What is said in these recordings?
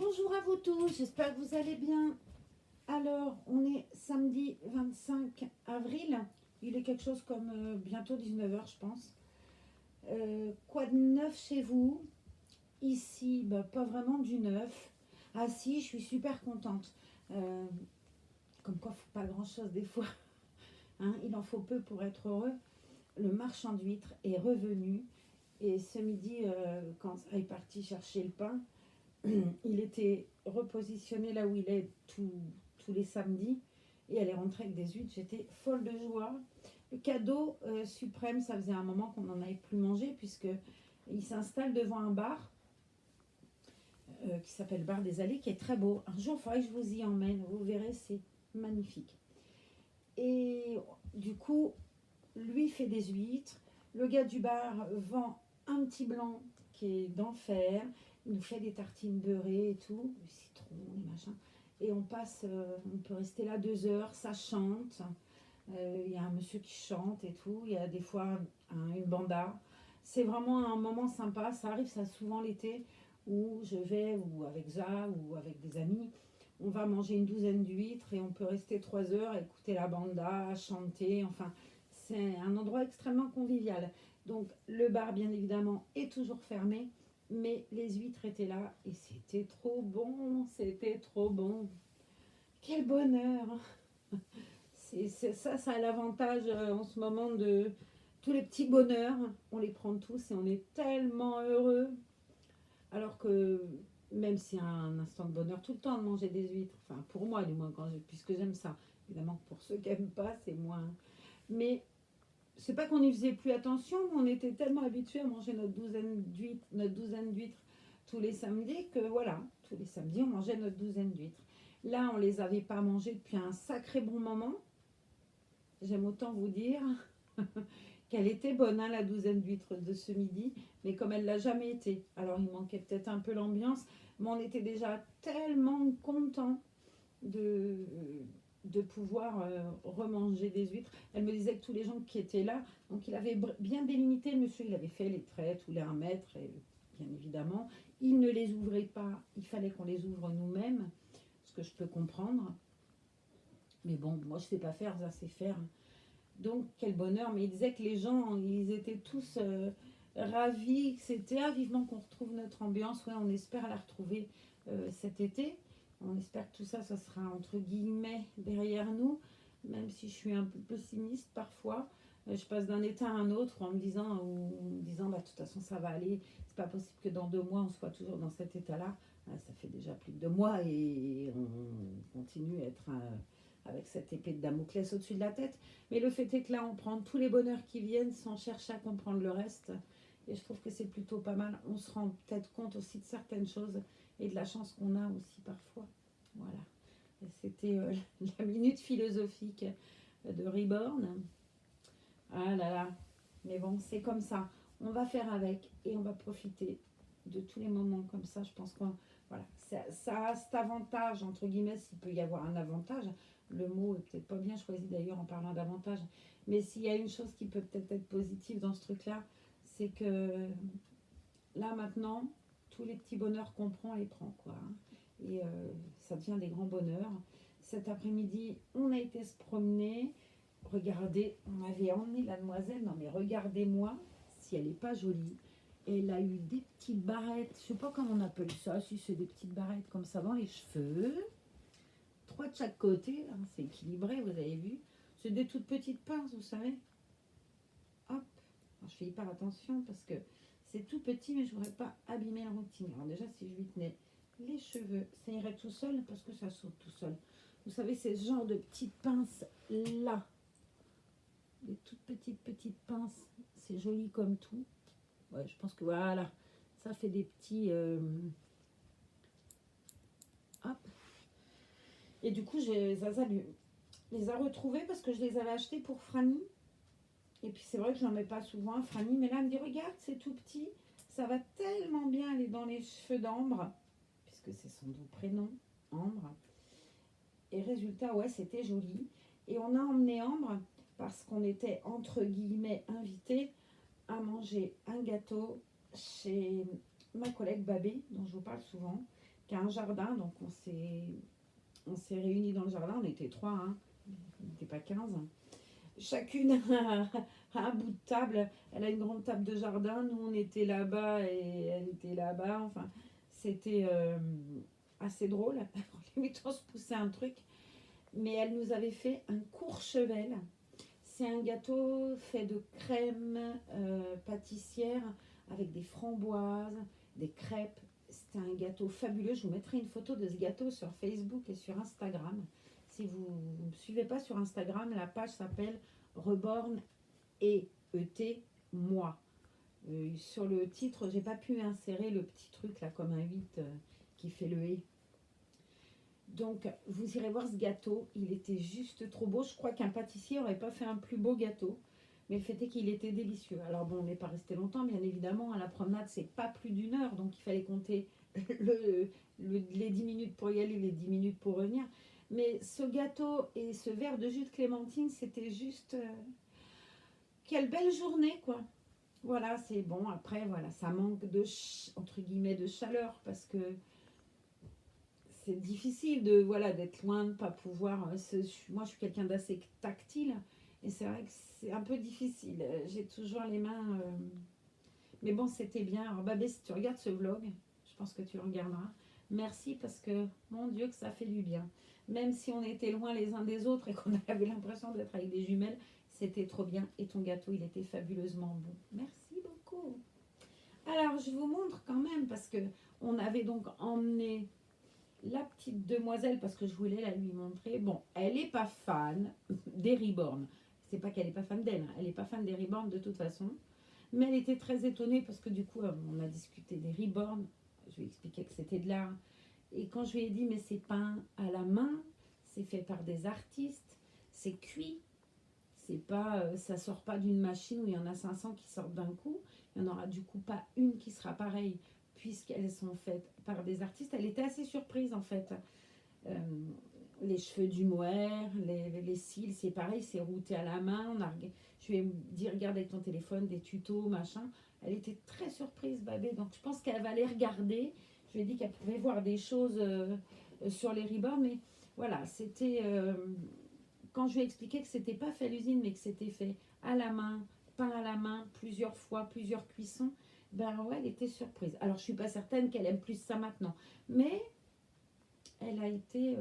Bonjour à vous tous, j'espère que vous allez bien. Alors, on est samedi 25 avril. Il est quelque chose comme bientôt 19 h, je pense. Quoi de neuf chez vous? Ici, bah, pas vraiment du neuf. Ah si, je suis super contente. Euh, Comme quoi, faut pas grand-chose des fois. Hein, il en faut peu pour être heureux. Le marchand d'huîtres est revenu. Et ce midi, quand il est parti chercher le pain, il était repositionné là où il est tous les samedis et elle est rentrée avec des huîtres. J'étais folle de joie. Le cadeau suprême, ça faisait un moment qu'on n'en avait plus mangé puisque il s'installe devant un bar qui s'appelle Bar des Allées, qui est très beau. Un jour, il faudrait que je vous y emmène. Vous verrez, c'est magnifique. Et du coup, lui fait des huîtres. Le gars du bar vend un petit blanc qui est d'enfer. Il nous fait des tartines beurrées et tout, du citron, des machins. Et on passe, on peut rester là 2 heures, ça chante. Il y a un monsieur qui chante et tout. Il y a des fois une banda. C'est vraiment un moment sympa. Ça arrive ça souvent l'été où je vais, ou avec Za, ou avec des amis. On va manger une douzaine d'huîtres et on peut rester 3 heures, écouter la banda, chanter. Enfin, c'est un endroit extrêmement convivial. Donc le bar, bien évidemment, est toujours fermé, mais les huîtres étaient là et c'était trop bon, c'était trop bon. Quel bonheur! Ça a l'avantage en ce moment de tous les petits bonheurs, on les prend tous et on est tellement heureux. Alors que même si c'est un instant de bonheur tout le temps de manger des huîtres, enfin pour moi du moins, puisque j'aime ça. Évidemment que pour ceux qui n'aiment pas, c'est moins. Mais c'est pas qu'on n'y faisait plus attention, mais on était tellement habitués à manger notre douzaine d'huîtres tous les samedis que voilà, tous les samedis on mangeait notre douzaine d'huîtres. Là, on les avait pas mangées depuis un sacré bon moment. J'aime autant vous dire qu'elle était bonne, hein, la douzaine d'huîtres de ce midi, mais comme elle l'a jamais été. Alors il manquait peut-être un peu l'ambiance, mais on était déjà tellement contents de, de pouvoir remanger des huîtres. Elle me disait que tous les gens qui étaient là, donc il avait bien délimité, le monsieur, il avait fait les traits tous les 1 mètre, et bien évidemment, il ne les ouvrait pas, il fallait qu'on les ouvre nous-mêmes, ce que je peux comprendre. Mais bon, moi je sais pas faire, ça c'est faire. Donc quel bonheur, mais il disait que les gens, ils étaient tous ravis, que c'était vivement qu'on retrouve notre ambiance, ouais, on espère la retrouver cet été. On espère que tout ça, ça sera entre guillemets derrière nous, même si je suis un peu pessimiste parfois. Je passe d'un état à un autre en me disant bah, de toute façon ça va aller. C'est pas possible que dans 2 mois on soit toujours dans cet état-là. Ça fait déjà plus de 2 mois et on continue à être avec cette épée de Damoclès au-dessus de la tête. Mais le fait est que là on prend tous les bonheurs qui viennent sans chercher à comprendre le reste. Et je trouve que c'est plutôt pas mal. On se rend peut-être compte aussi de certaines choses et de la chance qu'on a aussi parfois. Voilà. Et c'était la minute philosophique de Reborn. Ah là là. Mais bon, c'est comme ça. On va faire avec et on va profiter de tous les moments comme ça. Je pense qu'on voilà, ça a cet avantage, entre guillemets, s'il peut y avoir un avantage. Le mot est peut-être pas bien choisi d'ailleurs en parlant d'avantage. Mais s'il y a une chose qui peut peut-être être positive dans ce truc-là, c'est que là maintenant, tous les petits bonheurs qu'on prend, on les prend quoi. Hein. Et ça devient des grands bonheurs. Cet après-midi, on a été se promener. Regardez, on avait emmené la demoiselle. Non mais regardez-moi si elle n'est pas jolie. Elle a eu des petites barrettes, je sais pas comment on appelle ça, si c'est des petites barrettes comme ça dans les cheveux. 3 de chaque côté, hein, c'est équilibré, vous avez vu. C'est des toutes petites pinces, vous savez. Hop, alors, je fais hyper attention parce que c'est tout petit, mais je voudrais pas abîmer la routine. Alors déjà, si je lui tenais les cheveux, ça irait tout seul parce que ça saute tout seul. Vous savez, c'est ce genre de petites pinces là. Des toutes petites pinces. C'est joli comme tout. Ouais, je pense que voilà, ça fait des petits... hop. Et du coup, Zaza les a retrouvés parce que je les avais achetés pour Franny. Et puis c'est vrai que je n'en mets pas souvent à Franny, mais là elle me dit regarde, c'est tout petit, ça va tellement bien aller dans les cheveux d'Ambre, puisque c'est son doux prénom, Ambre. Et résultat, ouais, c'était joli. Et on a emmené Ambre parce qu'on était entre guillemets invités à manger un gâteau chez ma collègue Babé, dont je vous parle souvent, qui a un jardin. Donc on s'est réunis dans le jardin. On était trois, hein. On n'était pas 15. Chacune a un bout de table. Elle a une grande table de jardin. Nous, on était là-bas et elle était là-bas. Enfin, c'était assez drôle. Limite, on se poussait un truc. Mais elle nous avait fait un Courchevel. C'est un gâteau fait de crème pâtissière avec des framboises, des crêpes. C'était un gâteau fabuleux. Je vous mettrai une photo de ce gâteau sur Facebook et sur Instagram. Si vous ne me suivez pas sur Instagram, la page s'appelle Reborn et ET Moi. Sur le titre, j'ai pas pu insérer le petit truc là comme un 8 qui fait le et. Donc, vous irez voir ce gâteau. Il était juste trop beau. Je crois qu'un pâtissier n'aurait pas fait un plus beau gâteau. Mais le fait est qu'il était délicieux. Alors bon, on n'est pas resté longtemps, bien évidemment. À la promenade, c'est pas plus d'une heure. Donc, il fallait compter les 10 minutes pour y aller, les 10 minutes pour revenir. Mais ce gâteau et ce verre de jus de clémentine, c'était juste... quelle belle journée, quoi. Voilà, c'est bon. Après, voilà, ça manque de, entre guillemets, de chaleur parce que c'est difficile de voilà d'être loin, de pas pouvoir. Moi, je suis quelqu'un d'assez tactile et c'est vrai que c'est un peu difficile. J'ai toujours les mains. Mais bon, c'était bien. Alors, Babé, si tu regardes ce vlog, je pense que tu le regarderas. Merci parce que, mon Dieu, que ça fait du bien. Même si on était loin les uns des autres et qu'on avait l'impression d'être avec des jumelles, c'était trop bien. Et ton gâteau, il était fabuleusement bon. Merci beaucoup. Alors, je vous montre quand même parce que on avait donc emmené la petite demoiselle parce que je voulais la lui montrer. Bon, elle n'est pas fan des Reborn. C'est pas qu'elle n'est pas fan d'elle, hein. Elle n'est pas fan des Reborn de toute façon. Mais elle était très étonnée parce que du coup, on a discuté des Reborn. Je lui ai expliqué que c'était de l'art. Et quand je lui ai dit, mais c'est peint à la main, c'est fait par des artistes, c'est cuit. C'est pas, ça sort pas d'une machine où il y en a 500 qui sortent d'un coup. Il n'y en aura du coup pas une qui sera pareille puisqu'elles sont faites par des artistes. Elle était assez surprise en fait. Euh, les cheveux du mohair, les cils, c'est pareil, c'est routé à la main. Je lui ai dit, regarde avec ton téléphone, des tutos, machin. Elle était très surprise, Babé. Donc je pense qu'elle va les regarder. Je lui ai dit qu'elle pouvait voir des choses sur les Reborn. Mais voilà, c'était... quand je lui ai expliqué que c'était pas fait à l'usine, mais que c'était fait à la main, peint à la main, plusieurs fois, plusieurs cuissons, ben ouais, elle était surprise. Alors, je suis pas certaine qu'elle aime plus ça maintenant, mais elle a été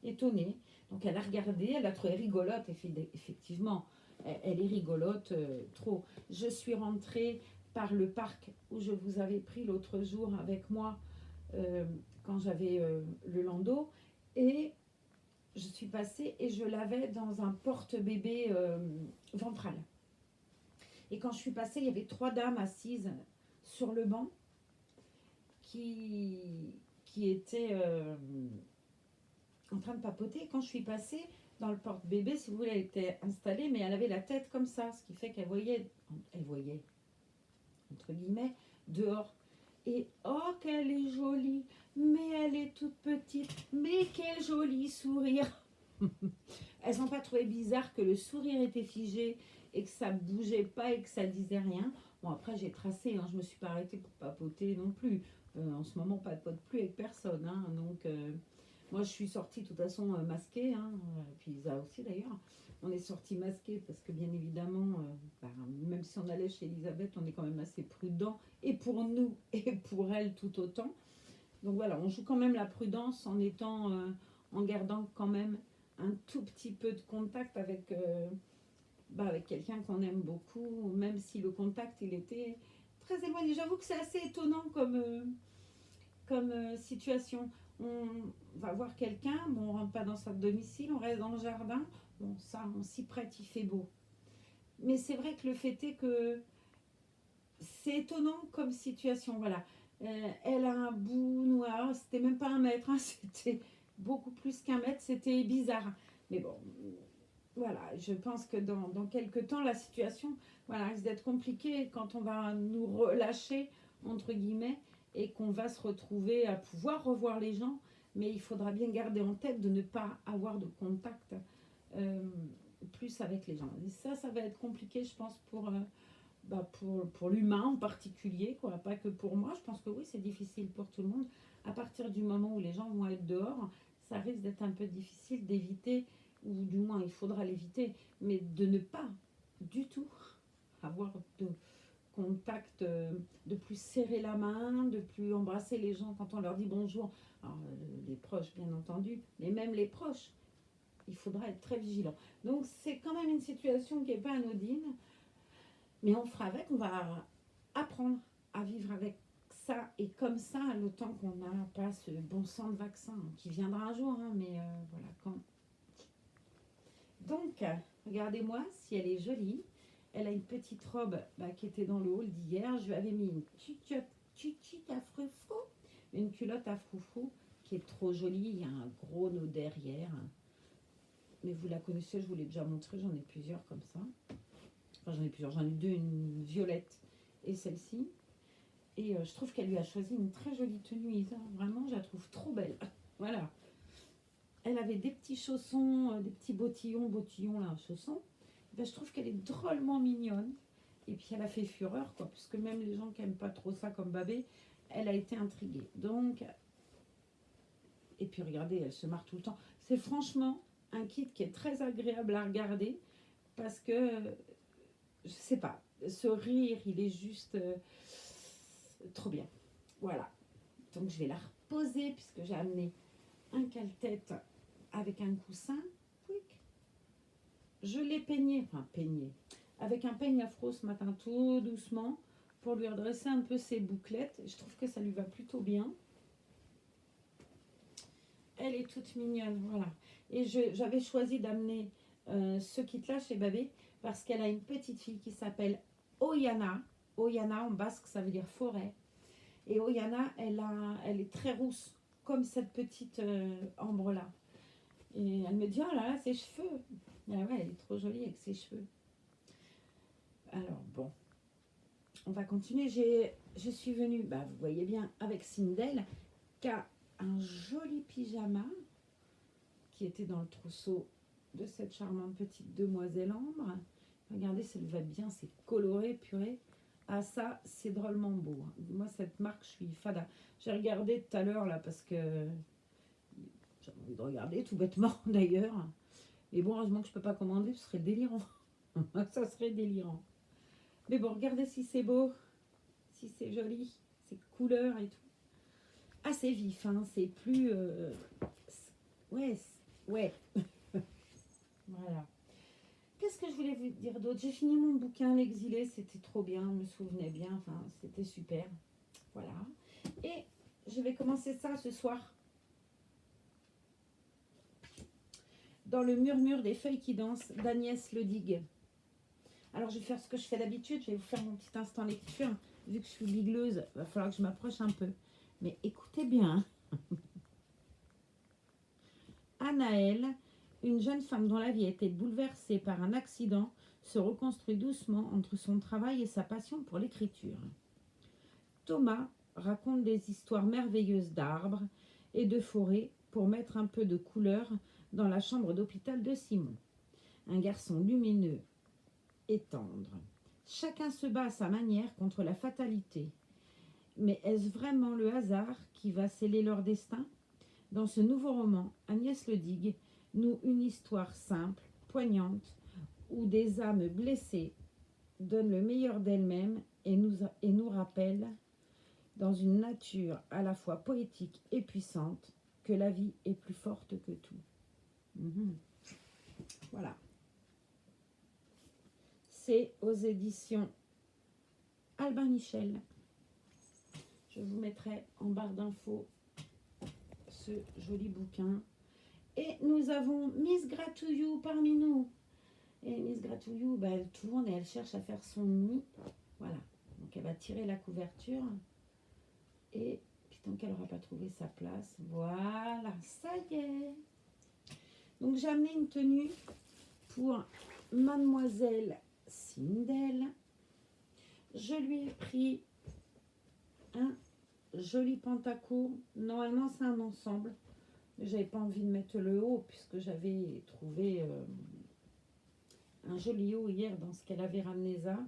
étonnée. Donc, elle a regardé, elle a trouvé rigolote, effectivement. Elle est rigolote trop. Je suis rentrée par le parc où je vous avais pris l'autre jour avec moi quand j'avais le landau et je suis passée et je l'avais dans un porte-bébé ventral. Et quand je suis passée, il y avait 3 dames assises sur le banc qui étaient en train de papoter. Et quand je suis passée dans le porte-bébé, si vous voulez, elle était installée, mais elle avait la tête comme ça, ce qui fait qu'elle voyait, entre guillemets, dehors. Et oh, qu'elle est jolie, mais elle est toute petite, mais quel joli sourire. Elles n'ont pas trouvé bizarre que le sourire était figé et que ça bougeait pas et que ça disait rien. Bon, après, j'ai tracé, hein, je me suis pas arrêtée pour papoter non plus. En ce moment, pas de pote plus avec personne. Hein, donc, moi, je suis sortie de toute façon masquée, hein, puis Isa aussi d'ailleurs. On est sorti masquée parce que bien évidemment, même si on allait chez Elisabeth, on est quand même assez prudent, et pour nous et pour elle tout autant. Donc voilà, on joue quand même la prudence en étant, en gardant quand même un tout petit peu de contact avec quelqu'un qu'on aime beaucoup, même si le contact il était très éloigné. J'avoue que c'est assez étonnant comme situation. On va voir quelqu'un, bon, on rentre pas dans son domicile, on reste dans le jardin. Bon, ça, on s'y prête, il fait beau. Mais c'est vrai que le fait est que c'est étonnant comme situation. Voilà. Elle a un bout noir, c'était même pas 1 mètre, hein, c'était beaucoup plus qu'1 mètre, c'était bizarre. Mais bon, voilà, je pense que dans quelques temps, la situation risque d'être compliquée quand on va nous relâcher, entre guillemets, et qu'on va se retrouver à pouvoir revoir les gens. Mais il faudra bien garder en tête de ne pas avoir de contact euh, plus avec les gens. Et ça va être compliqué, je pense, pour l'humain en particulier, quoi. Pas que pour moi. Je pense que oui, c'est difficile pour tout le monde. Après, partir du moment où les gens vont être dehors, ça risque d'être un peu difficile d'éviter, ou du moins il faudra l'éviter, mais de ne pas du tout avoir de contact, de plus serrer la main, de plus embrasser les gens quand on leur dit bonjour. Alors, les proches, bien entendu, mais même les proches, il faudra être très vigilant. Donc, c'est quand même une situation qui n'est pas anodine, mais on fera avec, on va apprendre à vivre avec ça et comme ça, le temps qu'on n'a pas ce bon sang de vaccin qui viendra un jour, hein, mais voilà quand. Donc, regardez-moi si elle est jolie. Elle a une petite robe qui était dans le hall d'hier. Je lui avais mis une tutuite à froufrou, une culotte à froufrou qui est trop jolie. Il y a un gros nœud derrière. Mais vous la connaissez, je vous l'ai déjà montré. J'en ai plusieurs comme ça. Enfin, j'en ai plusieurs. J'en ai deux, une violette et celle-ci. Et je trouve qu'elle lui a choisi une très jolie tenue, Isa. Vraiment, je la trouve trop belle. Voilà. Elle avait des petits chaussons, des petits bottillons là, chaussons. Ben, je trouve qu'elle est drôlement mignonne. Et puis elle a fait fureur, quoi, puisque même les gens qui n'aiment pas trop ça comme Babé, elle a été intriguée. Donc, et puis regardez, elle se marre tout le temps. C'est franchement un kit qui est très agréable à regarder, parce que, je sais pas, ce rire, il est juste trop bien. Voilà. Donc je vais la reposer, puisque j'ai amené un cale-tête avec un coussin. Je l'ai peigné, avec un peigne afro ce matin, tout doucement, pour lui redresser un peu ses bouclettes. Je trouve que ça lui va plutôt bien. Elle est toute mignonne, voilà. Et j'avais choisi d'amener ce kit-là chez Babé, parce qu'elle a une petite fille qui s'appelle Oyana. Oyana, en basque, ça veut dire forêt. Et Oyana, elle est très rousse, comme cette petite ambre-là. Et elle me dit, oh là là, ses cheveux. Ah ouais, elle est trop jolie avec ses cheveux. Alors bon, on va continuer. Je suis venue, vous voyez bien, avec Sindel, qui a un joli pyjama qui était dans le trousseau de cette charmante petite demoiselle Ambre. Regardez, ça lui va bien, c'est coloré, purée. Ah ça, c'est drôlement beau. Moi, cette marque, je suis fada. J'ai regardé tout à l'heure, là, parce que j'avais envie de regarder, tout bêtement, d'ailleurs. Et bon, heureusement que je ne peux pas commander, ce serait délirant. Ça serait délirant. Mais bon, regardez si c'est beau, si c'est joli, ces couleurs et tout. Assez vif, hein, c'est plus... ouais, ouais. Voilà. Qu'est-ce que je voulais vous dire d'autre? J'ai fini mon bouquin, L'exilé, c'était trop bien, je me souvenais bien, enfin, c'était super. Voilà. Et je vais commencer ça ce soir. Dans le murmure des feuilles qui dansent d'Agnès Ledigue. Alors, je vais faire ce que je fais d'habitude. Je vais vous faire mon petit instant lecture. Vu que je suis bigleuse, il va falloir que je m'approche un peu. Mais écoutez bien. Anaëlle, une jeune femme dont la vie a été bouleversée par un accident, se reconstruit doucement entre son travail et sa passion pour l'écriture. Thomas raconte des histoires merveilleuses d'arbres et de forêts pour mettre un peu de couleur dans la chambre d'hôpital de Simon. Un garçon lumineux et tendre. Chacun se bat à sa manière contre la fatalité. Mais est-ce vraiment le hasard qui va sceller leur destin? Dans ce nouveau roman, Agnès Ledigue noue une histoire simple, poignante, où des âmes blessées donnent le meilleur d'elles-mêmes et nous rappellent, dans une nature à la fois poétique et puissante, que la vie est plus forte que tout. Voilà. C'est aux éditions Albin Michel. Je vous mettrai en barre d'infos ce joli bouquin. Et nous avons Miss Gratouillou parmi nous. Et Miss Gratouillou, elle tourne et elle cherche à faire son nid. Voilà. Donc elle va tirer la couverture. Et puis tant qu'elle n'aura pas trouvé sa place, voilà, ça y est. Donc j'ai amené une tenue pour Mademoiselle Sindel. Je lui ai pris un joli pantacourt. Normalement c'est un ensemble. J'avais pas envie de mettre le haut puisque j'avais trouvé un joli haut hier dans ce qu'elle avait ramené ça,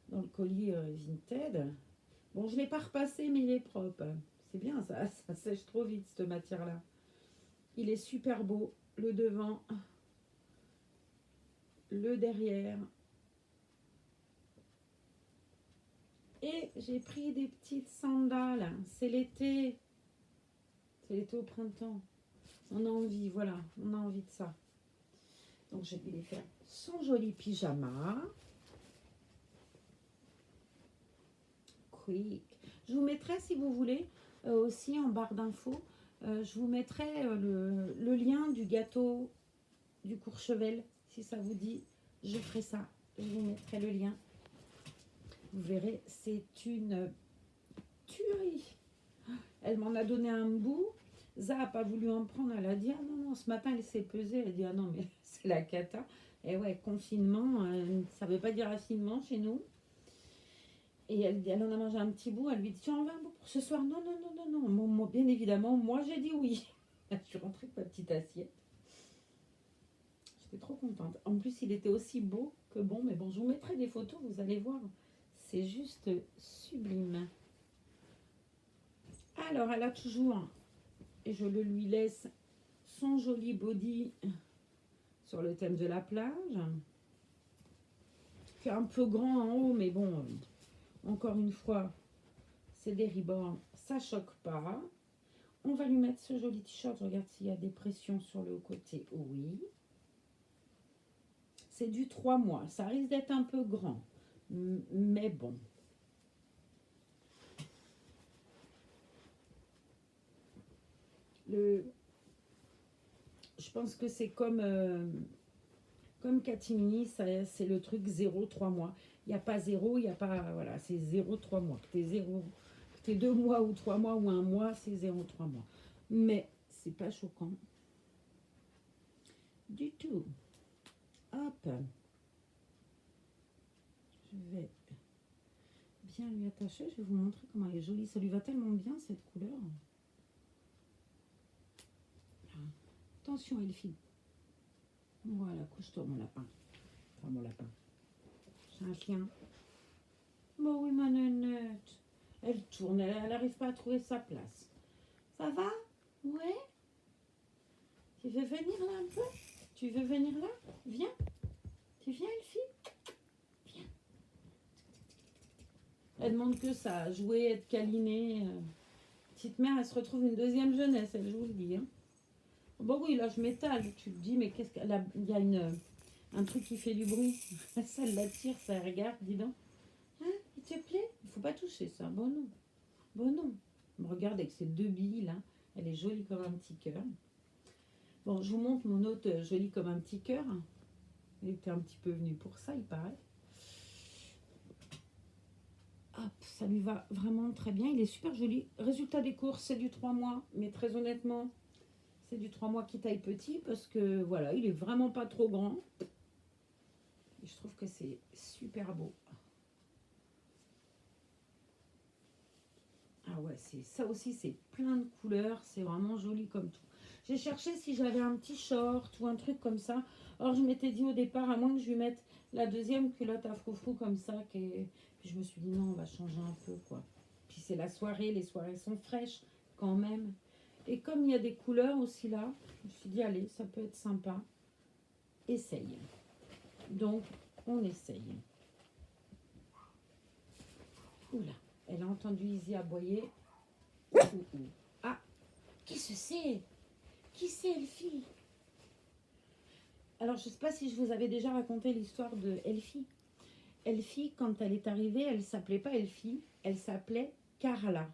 dans le colis Vinted. Bon, je ne l'ai pas repassé, mais il est propre. C'est bien, ça sèche trop vite, cette matière-là. Il est super beau. Le devant, le derrière. Et j'ai pris des petites sandales. C'est l'été. C'est l'été au printemps. On a envie, voilà. On a envie de ça. Donc, je vais les faire son joli pyjama. Quick. Je vous mettrai, si vous voulez, aussi en barre d'infos, je vous mettrai le lien du gâteau du Courchevel. Si ça vous dit, je ferai ça. Je vous mettrai le lien. Vous verrez, c'est une tuerie. Elle m'en a donné un bout. Za n'a pas voulu en prendre. Elle a dit, ah non, non, ce matin, elle s'est pesée. Elle a dit, ah non, mais c'est la cata. Et ouais, confinement, ça ne veut pas dire raffinement chez nous. Et elle en a mangé un petit bout. Elle lui dit, tu en veux un bout pour ce soir? Non, non, non, non, non. Moi, bien évidemment, moi, j'ai dit oui. Je suis rentrée avec ma petite assiette. J'étais trop contente. En plus, il était aussi beau que bon. Mais bon, je vous mettrai des photos, vous allez voir. C'est juste sublime. Alors, elle a toujours, et je le lui laisse, son joli body sur le thème de la plage. Qui est un peu grand en haut, mais bon, encore une fois, c'est des ribords, ça choque pas. On va lui mettre ce joli t-shirt. Je regarde s'il y a des pressions sur le côté. Oui. C'est du 3 mois. Ça risque d'être un peu grand. Mais bon. Je pense que c'est comme Catimini, c'est le truc 0-3 mois. Il n'y a pas 0, il n'y a pas... Voilà, c'est 0-3 mois. Que tu 2 mois ou 3 mois ou 1 mois, c'est 0-3 mois. Mais c'est pas choquant. Du tout. Hop. Je vais bien lui attacher. Je vais vous montrer comment elle est jolie. Ça lui va tellement bien, cette couleur. Attention, Elfie. Voilà, couche-toi, mon lapin. Enfin, mon lapin. J'ai un chien. Bon, oui, ma nénette. Elle tourne, elle n'arrive pas à trouver sa place. Ça va? Ouais? Tu veux venir là un peu? Tu veux venir là? Viens. Tu viens, Elfie? Viens. Elle demande que ça, jouer, être câlinée. Petite mère, elle se retrouve une deuxième jeunesse, elle, je vous le dis. Hein. Bon, oui, là, je m'étale. Tu te dis, mais qu'est-ce qu'elle a? Il y a un truc qui fait du bruit. Ça l'attire, ça regarde, dis donc. Hein, il te plaît? Il faut pas toucher ça. Bon, non. Bon, non. Me regarde avec ses 2 billes, là. Elle est jolie comme un petit cœur. Bon, je vous montre mon autre jolie comme un petit cœur. Il était un petit peu venu pour ça, il paraît. Hop, ça lui va vraiment très bien. Il est super joli. Résultat des courses, c'est du 3 mois. Mais très honnêtement, c'est du 3 mois qui taille petit parce que, voilà, il est vraiment pas trop grand. Et je trouve que c'est super beau. Ah ouais, ça aussi, c'est plein de couleurs. C'est vraiment joli comme tout. J'ai cherché si j'avais un petit short ou un truc comme ça. Or, je m'étais dit au départ, à moins que je lui mette la deuxième culotte à froufrou comme ça. Puis je me suis dit, non, on va changer un peu, quoi. Puis c'est la soirée, les soirées sont fraîches quand même. Et comme il y a des couleurs aussi là, je me suis dit, allez, ça peut être sympa. Essaye. Donc, on essaye. Oula, elle a entendu Izzy aboyer. Ah, qu'est-ce que c'est? Qui c'est, Elfie? Alors, je ne sais pas si je vous avais déjà raconté l'histoire de Elfie. Elfie, quand elle est arrivée, elle ne s'appelait pas Elfie, elle s'appelait Carla.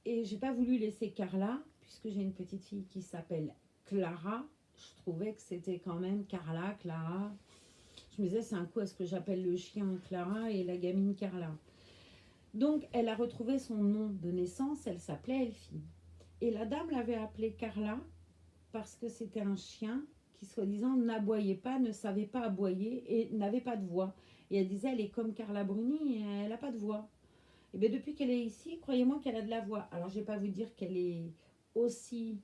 Et j'ai pas voulu laisser Carla, puisque j'ai une petite fille qui s'appelle Clara. Je trouvais que c'était quand même Carla, Clara. Je me disais, c'est un coup, est-ce que j'appelle le chien Clara et la gamine Carla? Donc, elle a retrouvé son nom de naissance, elle s'appelait Elfie. Et la dame l'avait appelée Carla parce que c'était un chien qui, soi-disant, n'aboyait pas, ne savait pas aboyer et n'avait pas de voix. Et elle disait, elle est comme Carla Bruni, elle n'a pas de voix. Et bien, depuis qu'elle est ici, croyez-moi qu'elle a de la voix. Alors, je ne vais pas vous dire qu'elle est aussi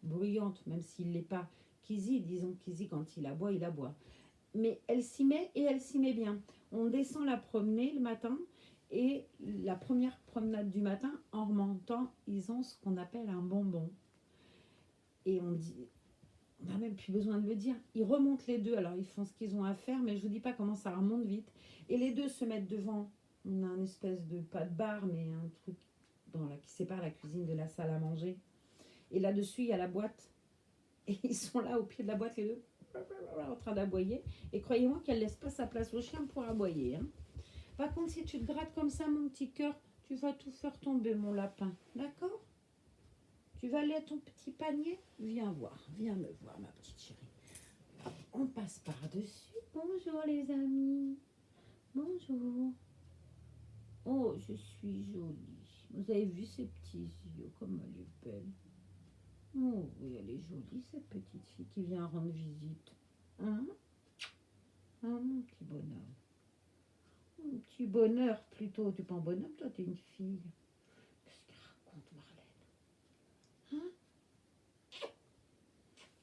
bruyante, même s'il ne l'est pas, qu'Izzy. Disons qu'Izzy, quand il aboie, il aboie. Mais elle s'y met et elle s'y met bien. On descend la promener le matin Et la première promenade du matin, en remontant, ils ont ce qu'on appelle un bonbon. Et on dit, on n'a même plus besoin de le dire. Ils remontent les deux, alors ils font ce qu'ils ont à faire, mais je ne vous dis pas comment ça remonte vite. Et les deux se mettent devant. On a une espèce de, pas de bar, mais un truc qui sépare la cuisine de la salle à manger. Et là-dessus, il y a la boîte. Et ils sont là au pied de la boîte, les deux, en train d'aboyer. Et croyez-moi qu'elle ne laisse pas sa place au chien pour aboyer. Hein. Par contre, si tu te grattes comme ça, mon petit cœur, tu vas tout faire tomber, mon lapin. D'accord? Tu vas aller à ton petit panier? Viens voir, viens me voir, ma petite chérie. Hop, on passe par-dessus. Bonjour, les amis. Bonjour. Oh, je suis jolie. Vous avez vu ses petits yeux, comme elle est belle. Oh, oui, elle est jolie, cette petite fille qui vient rendre visite. Hein? Hein, mon petit bonhomme. Mon petit bonheur, plutôt. Tu es pas un bonhomme, toi, tu es une fille. Qu'est-ce qu'elle raconte, Marlène? Hein?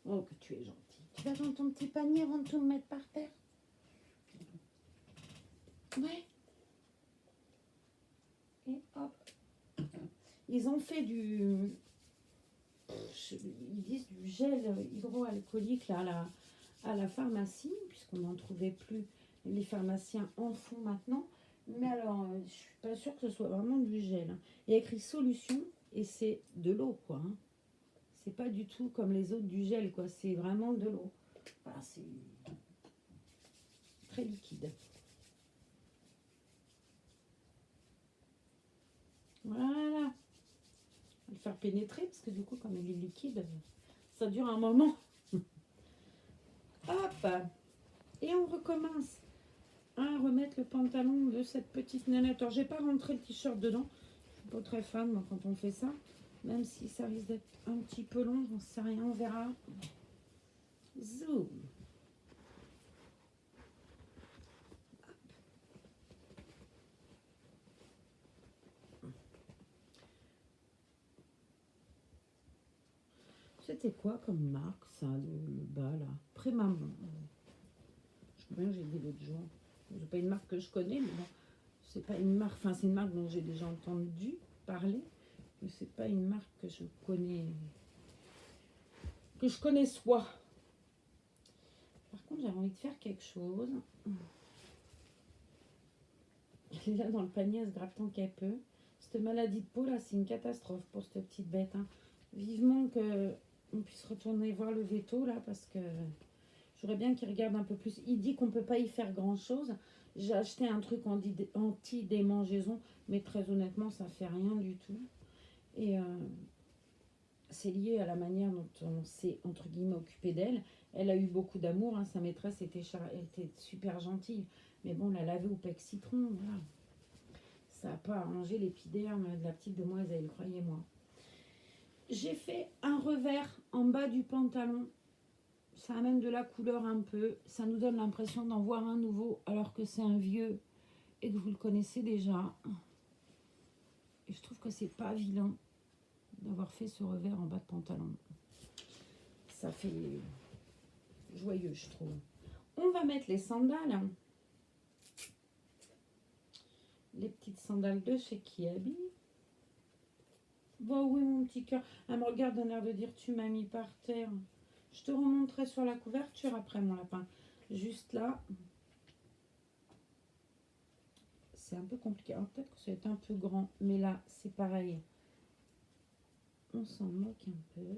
Oh, que tu es gentille. Tu vas dans ton petit panier avant de tout me mettre par terre? Ouais. Et hop. Ils ont fait ils disent du gel hydroalcoolique là, à la pharmacie, puisqu'on n'en trouvait plus. Les pharmaciens en font maintenant. Mais alors, je suis pas sûre que ce soit vraiment du gel. Hein. Il y a écrit solution et c'est de l'eau, quoi. Hein. C'est pas du tout comme les autres du gel, quoi. C'est vraiment de l'eau. Enfin, c'est très liquide. Voilà. On va le faire pénétrer parce que du coup, comme il est liquide, ça dure un moment. Hop. Et on recommence à remettre le pantalon de cette petite nanette. Alors, j'ai pas rentré le t-shirt dedans. Je suis pas très fan, moi, quand on fait ça. Même si ça risque d'être un petit peu long, j'en sais rien, on verra. Zoom. C'était quoi comme marque, ça, le bas, là? Prémaman. Je sais bien que j'ai dit l'autre jour. C'est pas une marque que je connais, mais bon, c'est pas une marque, enfin, c'est une marque dont j'ai déjà entendu parler, mais c'est pas une marque que je connais soit. Par contre, j'avais envie de faire quelque chose. Elle est là dans le panier, elle se gratte tant qu'elle peut. Cette maladie de peau, là, c'est une catastrophe pour cette petite bête. Hein. Vivement qu'on puisse retourner voir le veto, là, parce que j'aurais bien qu'il regarde un peu plus. Il dit qu'on ne peut pas y faire grand-chose. J'ai acheté un truc anti-démangeaison, mais très honnêtement, ça ne fait rien du tout. Et c'est lié à la manière dont on s'est, entre guillemets, occupé d'elle. Elle a eu beaucoup d'amour, hein. Sa maîtresse était super gentille. Mais bon, la laver au pec citron, voilà. Ça n'a pas arrangé l'épiderme de la petite demoiselle, croyez-moi. J'ai fait un revers en bas du pantalon. Ça amène de la couleur un peu. Ça nous donne l'impression d'en voir un nouveau, alors que c'est un vieux et que vous le connaissez déjà. Et je trouve que c'est pas vilain d'avoir fait ce revers en bas de pantalon. Ça fait joyeux, je trouve. On va mettre les sandales. Les petites sandales de chez Kiabi. Bon, oui, mon petit cœur. Elle me regarde d'un air de dire, tu m'as mis par terre. Je te remonterai sur la couverture après, mon lapin. Juste là. C'est un peu compliqué. Alors, peut-être que ça va être un peu grand. Mais là, c'est pareil. On s'en moque un peu.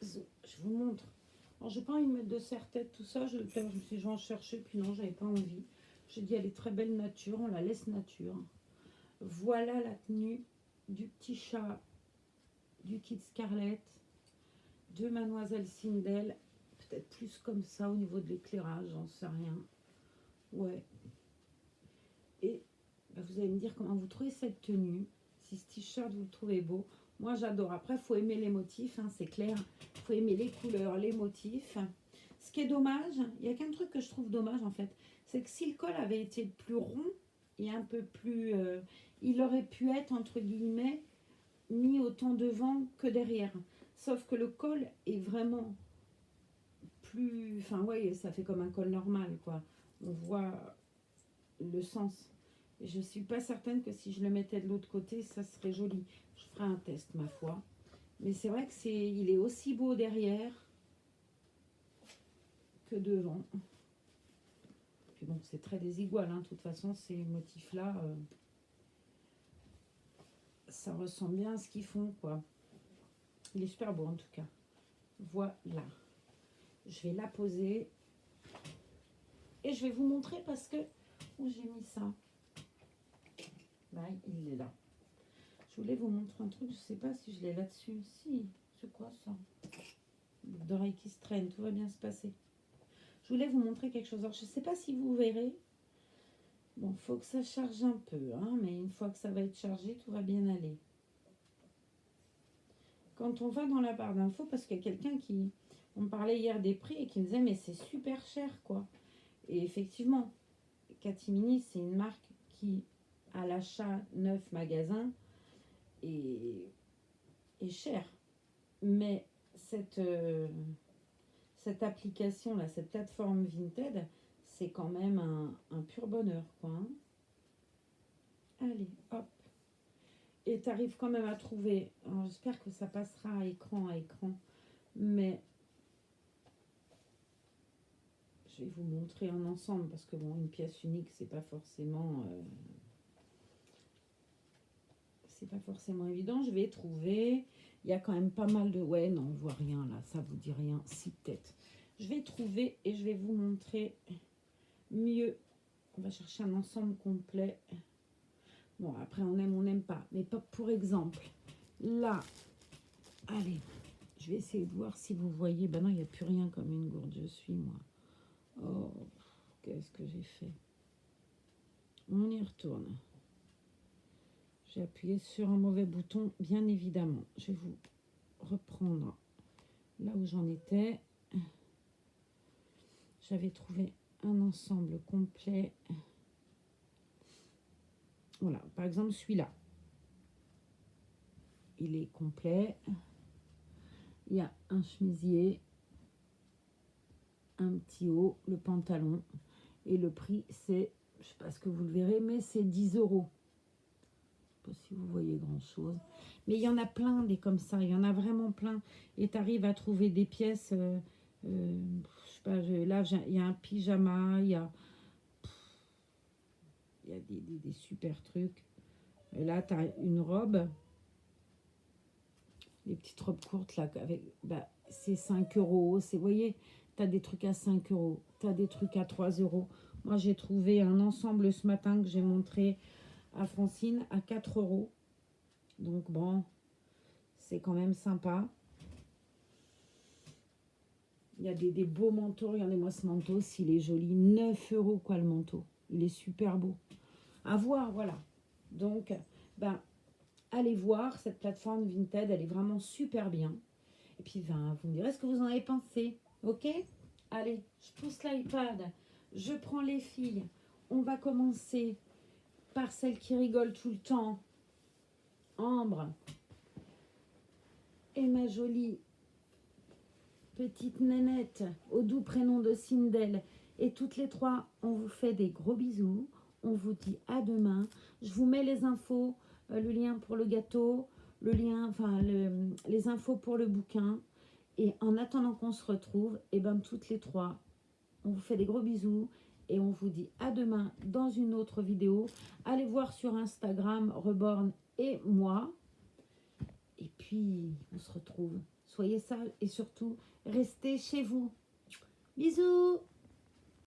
Je vous montre. Alors, j'ai pas envie de mettre de serre-tête, tout ça. Je me suis dit, je vais en chercher. Puis non, j'avais pas envie. J'ai dit, elle est très belle nature. On la laisse nature. Voilà la tenue du petit chat, du Kid Scarlett, de Mademoiselle Sindel. Peut-être plus comme ça au niveau de l'éclairage, j'en sais rien. Ouais. Et bah, vous allez me dire comment vous trouvez cette tenue. Si ce t-shirt, vous le trouvez beau. Moi, j'adore. Après, il faut aimer les motifs, hein, c'est clair. Il faut aimer les couleurs, les motifs. Ce qui est dommage, il n'y a qu'un truc que je trouve dommage, en fait. C'est que si le col avait été plus rond et un peu plus... il aurait pu être, entre guillemets, mis autant devant que derrière. Sauf que le col est vraiment plus... Enfin, ouais, ça fait comme un col normal, quoi. On voit le sens. Et je suis pas certaine que si je le mettais de l'autre côté, ça serait joli. Je ferai un test, ma foi. Mais c'est vrai que il est aussi beau derrière que devant. Puis bon, c'est très désigual, hein. De toute façon, ces motifs-là, ça ressemble bien à ce qu'ils font, quoi. Il est super beau, en tout cas. Voilà. Je vais la poser. Et je vais vous montrer parce que... Où j'ai mis ça? Là, il est là. Je voulais vous montrer un truc. Je sais pas si je l'ai là-dessus. Si, c'est quoi ça? D'oreille qui se traîne. Tout va bien se passer. Je voulais vous montrer quelque chose. Alors, je ne sais pas si vous verrez. Bon, il faut que ça charge un peu, hein, mais une fois que ça va être chargé, tout va bien aller. Quand on va dans la barre d'infos, parce qu'il y a quelqu'un qui... On me parlait hier des prix et qui me disait, mais c'est super cher, quoi. Et effectivement, Catimini, c'est une marque qui, à l'achat neuf magasin, est cher. Mais cette application-là, cette plateforme Vinted, c'est quand même un pur bonheur, quoi. Hein. Allez, hop. Et tu arrives quand même à trouver, j'espère que ça passera à écran, mais je vais vous montrer un ensemble, parce que bon, une pièce unique, c'est pas forcément évident. Je vais trouver, il y a quand même pas mal de, ouais, non, on voit rien là, ça vous dit rien, si peut-être. Je vais trouver et je vais vous montrer mieux. On va chercher un ensemble complet. Bon, après, on aime, on n'aime pas. Mais pas pour exemple. Là, allez, je vais essayer de voir si vous voyez. Ben non, il n'y a plus rien comme une gourde. Je suis, moi. Oh, qu'est-ce que j'ai fait? On y retourne. J'ai appuyé sur un mauvais bouton, bien évidemment. Je vais vous reprendre là où j'en étais. J'avais trouvé un ensemble complet. Voilà, par exemple, celui-là. Il est complet. Il y a un chemisier, un petit haut, le pantalon. Et le prix, c'est, je ne sais pas ce que vous le verrez, mais c'est 10 euros. Je ne sais pas si vous voyez grand-chose. Mais il y en a plein des comme ça. Il y en a vraiment plein. Et tu arrives à trouver des pièces. Je sais pas, là, il y a un pyjama. Il y a des super trucs. Et là, tu as une robe. Les petites robes courtes, là, avec, bah, c'est 5 euros. Vous voyez, tu as des trucs à 5 euros. Tu as des trucs à 3 euros. Moi, j'ai trouvé un ensemble ce matin que j'ai montré à Francine à 4 euros. Donc, bon, c'est quand même sympa. Il y a des beaux manteaux. Regardez-moi ce manteau, s'il est joli. 9 euros, quoi, le manteau. Il est super beau. À voir, voilà. Donc, ben, allez voir cette plateforme Vinted. Elle est vraiment super bien. Et puis, ben, vous me direz ce que vous en avez pensé. Ok? Allez, je pousse l'iPad. Je prends les filles. On va commencer par celle qui rigole tout le temps. Ambre. Et ma jolie petite nénette au doux prénom de Sindel. Et toutes les trois, on vous fait des gros bisous. On vous dit à demain. Je vous mets les infos, le lien pour le gâteau, le lien, enfin les infos pour le bouquin. Et en attendant qu'on se retrouve, et ben toutes les trois, on vous fait des gros bisous. Et on vous dit à demain dans une autre vidéo. Allez voir sur Instagram, Reborn et moi. Et puis, on se retrouve. Soyez sages et surtout, restez chez vous. Bisous!